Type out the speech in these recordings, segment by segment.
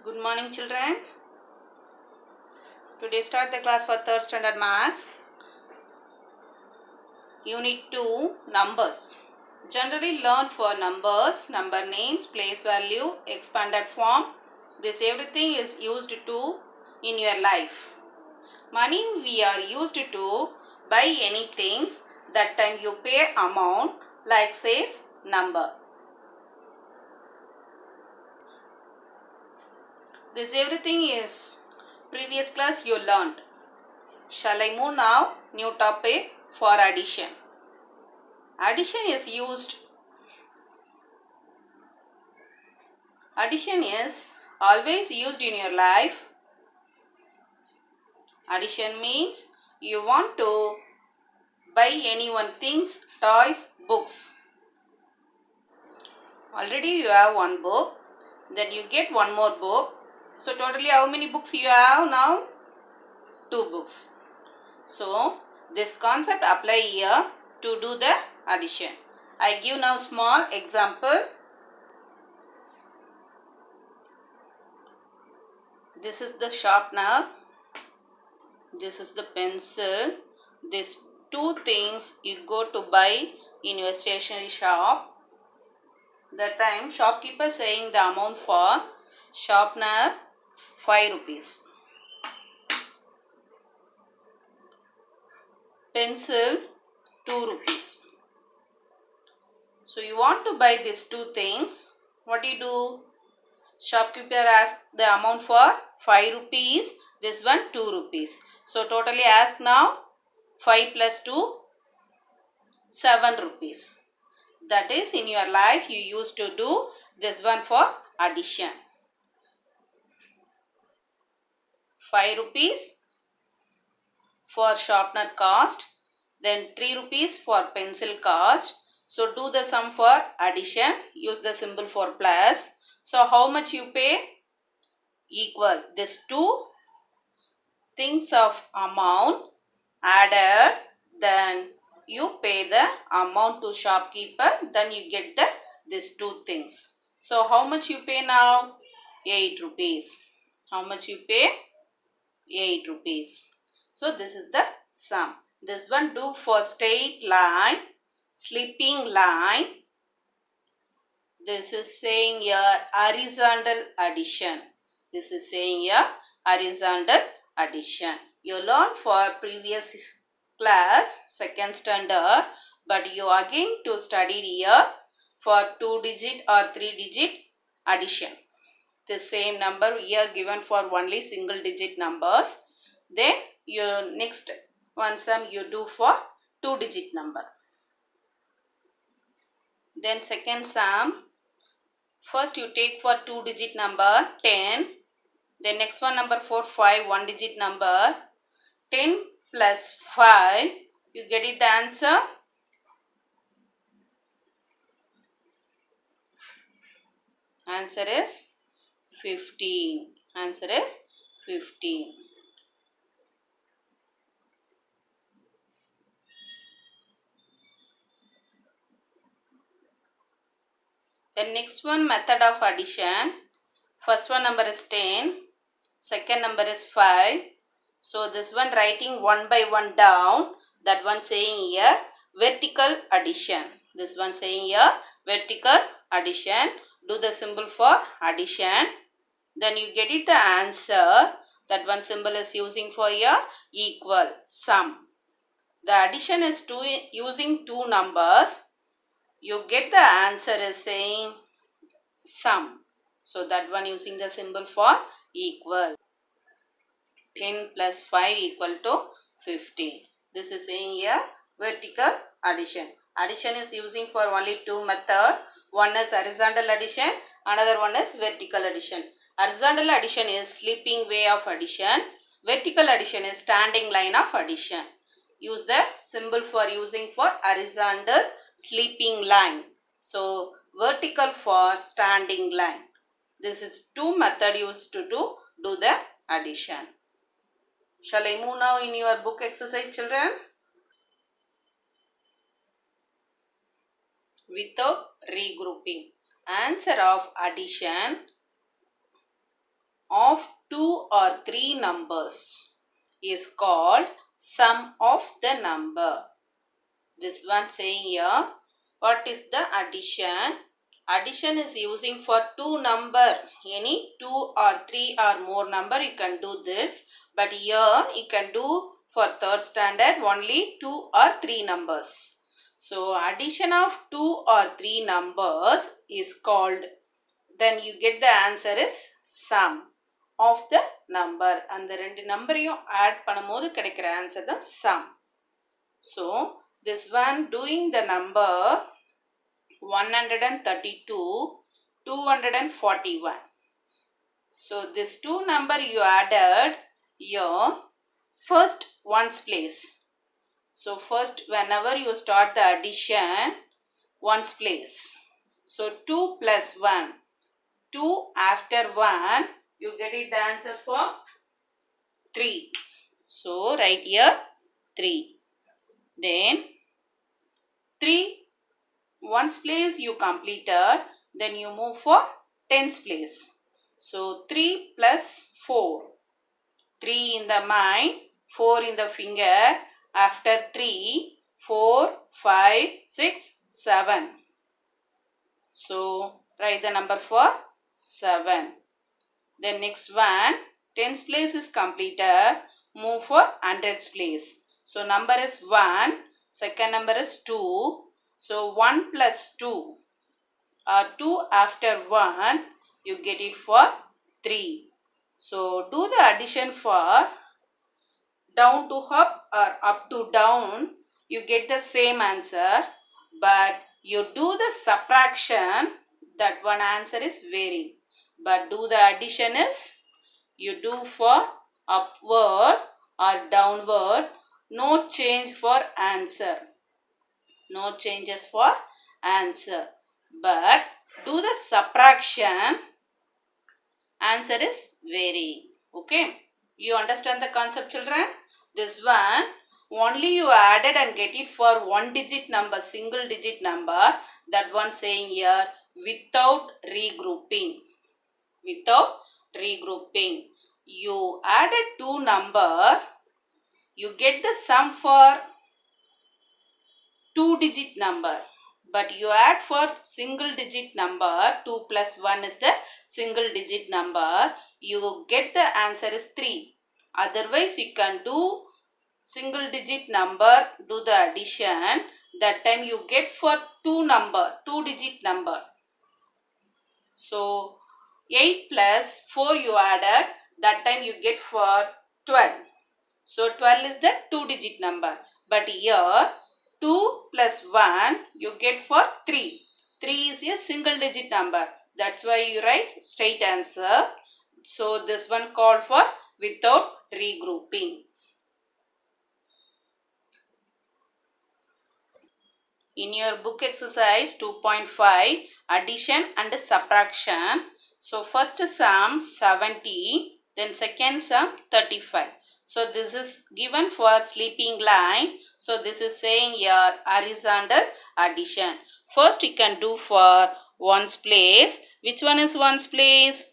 Good morning, children. Today start the class for 3rd standard maths. Unit 2 numbers. Generally learned for numbers, number names, place value, expanded form. This everything is used to in your life. Money we are used to buy any things. That time you pay amount like says number. This everything is previous class you learned. Shall I move now? New topic for addition. Addition is always used in your life. Addition means you want to buy anyone things, toys, books. Already you have one book, then you get one more book. So totally how many books you have now? 2 books. So this concept apply here to do the addition. I give now small example. This is the sharpener. This is the pencil. These 2 things you go to buy in your stationery shop. That time shopkeeper saying the amount for sharpener 5 rupees. Pencil 2 rupees. So you want to buy these 2 things. What do you do? Shopkeeper asks the amount for 5 rupees. This one 2 rupees. So totally ask now 5 plus 2 7 rupees. That is in your life you used to do this one for addition. 5 rupees for sharpener cost. Then 3 rupees for pencil cost. So do the sum for addition. Use the symbol for plus. So how much you pay? Equal. These 2 things of amount added. Then you pay the amount to shopkeeper. Then you get these 2 things. So how much you pay now? 8 rupees. How much you pay? 8 rupees. So this is the sum. This one do for straight line, slipping line. This is saying here horizontal addition. This is saying here horizontal addition. You learned for previous class, 2nd standard, but you again to study here for 2-digit or 3-digit addition. The same number here given for only single digit numbers. Then your next one sum you do for 2-digit number. Then second sum, first you take for 2-digit number 10. Then next one number 4, 5, 1-digit number. 10 plus 5, you get it the answer. Answer is 15. Answer is 15. The next one method of addition. First one number is 10. Second number is 5. So this one writing one by one down. That one saying here vertical addition. This one saying here vertical addition. Do the symbol for addition. Then you get it the answer. That one symbol is using for here equal, sum. The addition is using 2 numbers. You get the answer is saying sum. So that one using the symbol for equal. 10 plus 5 equal to 15. This is saying here vertical addition. Addition is using for only 2 method. One is horizontal addition. Another one is vertical addition. Horizontal addition is sleeping way of addition. Vertical addition is standing line of addition. Use the symbol for using for horizontal sleeping line. So vertical for standing line. This is 2 method used to do the addition. Shall I move now in your book exercise, children? Without regrouping. Answer of addition. of 2 or 3 numbers is called sum of the number. This one saying here, what is the addition? Addition is using for 2 number. Any 2 or 3 or more number you can do this. But here you can do for 3rd standard only 2 or 3 numbers. So addition of 2 or 3 numbers is called, then you get the answer is sum of the number. And the ரெண்டு நம்பரையும் add பண்ணும்போது கிடைக்கிற answer தான் sum. So this one doing the number 132, 241. So this 2 number you added here, first ones place. So first whenever you start the addition, ones place. So 2 plus 1. 2 after 1, you get it the answer for 3. So write here 3. Then 3 ones place you completed, then you move for tens place. So 3 plus 4. 3 in the mind, 4 in the finger. After 3, 4, 5, 6, 7. So write the number for 7. Then next one, tens place is completed. Move for hundreds place. So number is 1. Second number is 2. So 1 plus 2 or 2 after 1, you get it for 3. So do the addition for down to up or up to down, you get the same answer. But you do the subtraction, that one answer is varying. But do the addition is, you do for upward or downward, no change for answer. No changes for answer. But do the subtraction, answer is varying. Okay. You understand the concept, children? This one, only you added and get it for 1 digit number, single digit number. That one saying here, without regrouping. Without regrouping. You added 2 number, you get the sum for 2 digit number. But you add for single digit number, 2 plus 1 is the single digit number. You get the answer is 3. Otherwise, you can do single digit number, do the addition. That time you get for 2 digit number. So 8 plus 4 you added, that time you get for 12. So 12 is the 2 digit number. But here 2 plus 1 you get for 3. 3 is a single digit number. That's why you write straight answer. So this one called for without regrouping. In your book exercise 2.5, addition and subtraction. So first sum 70, then second sum 35. So this is given for sleeping line. So this is saying here horizontal addition. First you can do for ones place. Which one is ones place?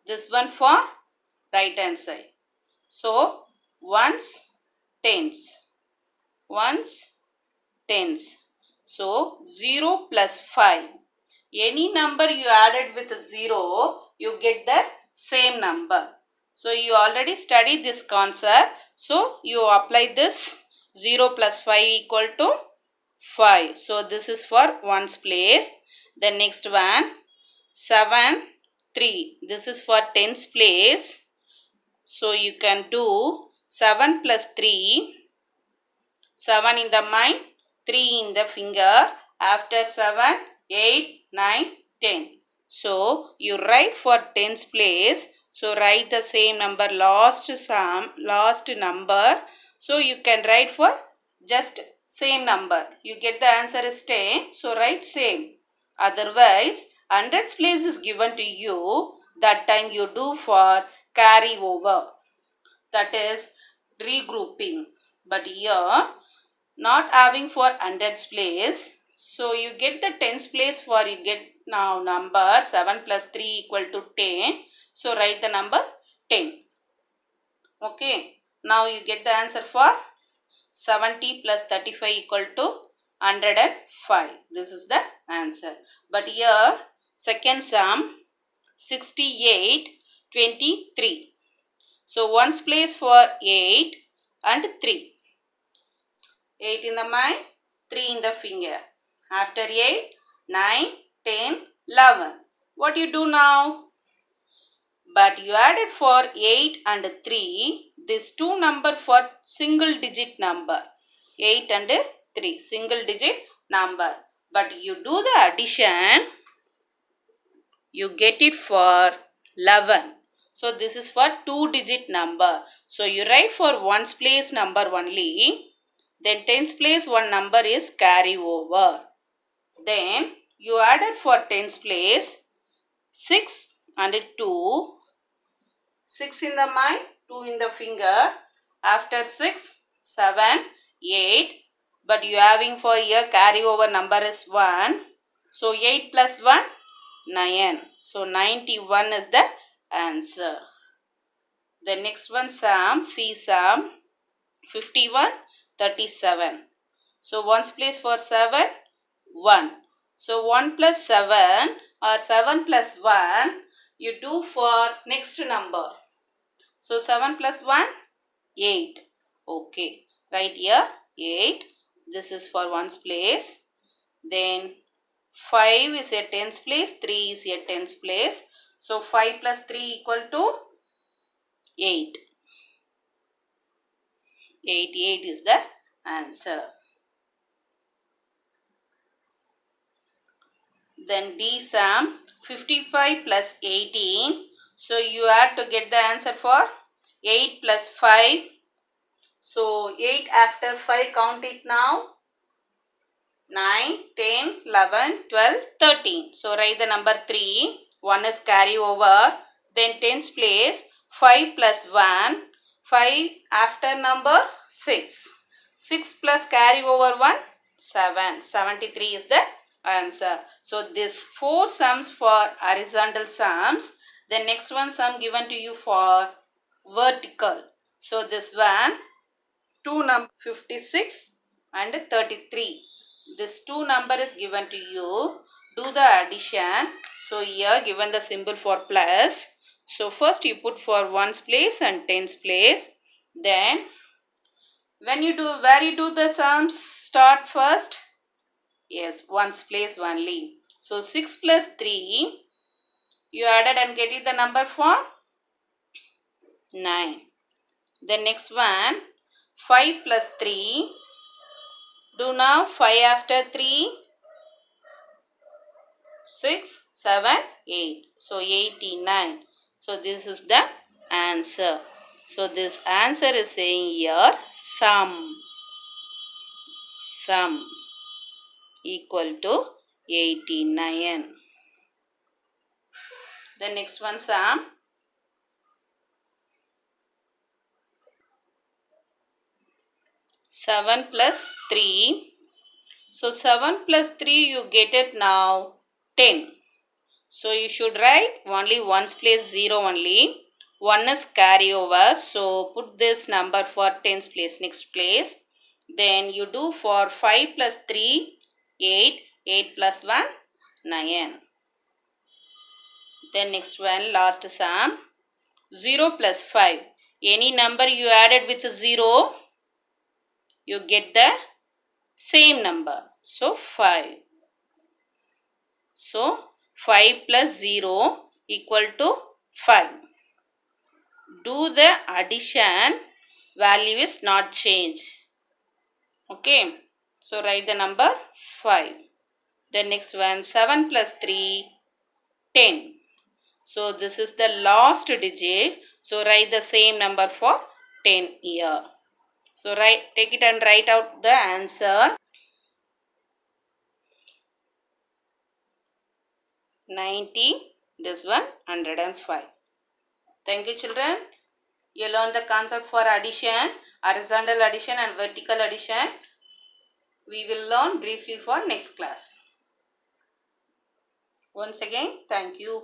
This one for right hand side. So ones, tens. Ones, tens. So 0 plus 5. Any number you added with 0, you get the same number. So you already studied this concept. So you apply this 0 plus 5 equal to 5. So this is for ones place. The next one 7, 3. This is for tens place. So you can do 7 plus 3. 7 in the mind, 3 in the finger. After 7, 8, 9, 10. So you write for tens place. So write the same number, last number. So you can write for just same number. You get the answer is 10. So write same. Otherwise, hundreds place is given to you. That time you do for carry over. That is regrouping. But here, not having for hundreds place. So you get the tens place for you get Now number 7 plus 3 equal to 10. So write the number 10. Okay. Now you get the answer for 70 plus 35 equal to 105. This is the answer. But here second sum 68, 23. So ones place for 8 and 3. 8 in the mind, 3 in the finger. After 8, 9, 10, 11. What you do now? But you added for 8 and 3. This two number for single digit number. 8 and 3. Single digit number. But you do the addition. You get it for 11. So this is for two digit number. So you write for ones place number only. Then tens place one number is carry over. Then you added for tens place 6 and 2. 6 in the mind, 2 in the finger. After 6, 7, 8. But you having for here carry over number is 1. So 8 plus 1, 9. So 91 is the answer. The next one sum, C sum 51, 37. So ones place for 7, 1. So 1 plus 7 or 7 plus 1 you do for next number. So 7 plus 1, 8. Okay. Right here 8. This is for ones place. Then 5 is a tens place. 3 is a tens place. So 5 plus 3 equal to 8. 88 is the answer. Then D sum 55 plus 18. So you have to get the answer for 8 plus 5. So 8 after 5 count it now. 9, 10, 11, 12, 13. So write the number 3. 1 is carry over. Then tens place 5 plus 1. 5 after number 6. 6 plus carry over 1. 7. 73 is the answer. So this 4 sums for horizontal sums. The next one sum given to you for vertical. So this one 2 number 56 and 33. This 2 number is given to you. Do the addition. So here given the symbol for plus. So first you put for ones place and tens place. Then when you do, where you do the sums start first? Yes, ones place only. So 6 plus 3. You added and get it the number for 9. The next one 5 plus 3. Do now 5 after 3. 6, 7, 8. So 89. So this is the answer. So this answer is saying here sum equal to 89. The next one sum 7 plus 3. So 7 plus 3 you get it now 10. So you should write only ones place 0 only. 1 is carry over. So put this number for tens place next place. Then you do for 5 plus 3, 8. 8 plus 1, 9. Then next one last sum 0 plus 5. Any number you added with 0, you get the same number. So 5. So 5 plus 0 equal to 5. Do the addition, value is not changed. Okay. So write the number 5. The next one 7 plus 3, 10. So this is the last digit. So write the same number for 10 here. So take it and write out the answer. 90, this one 105. Thank you children. You learned the concept for addition, horizontal addition and vertical addition. We will learn briefly for next class. Once again, thank you.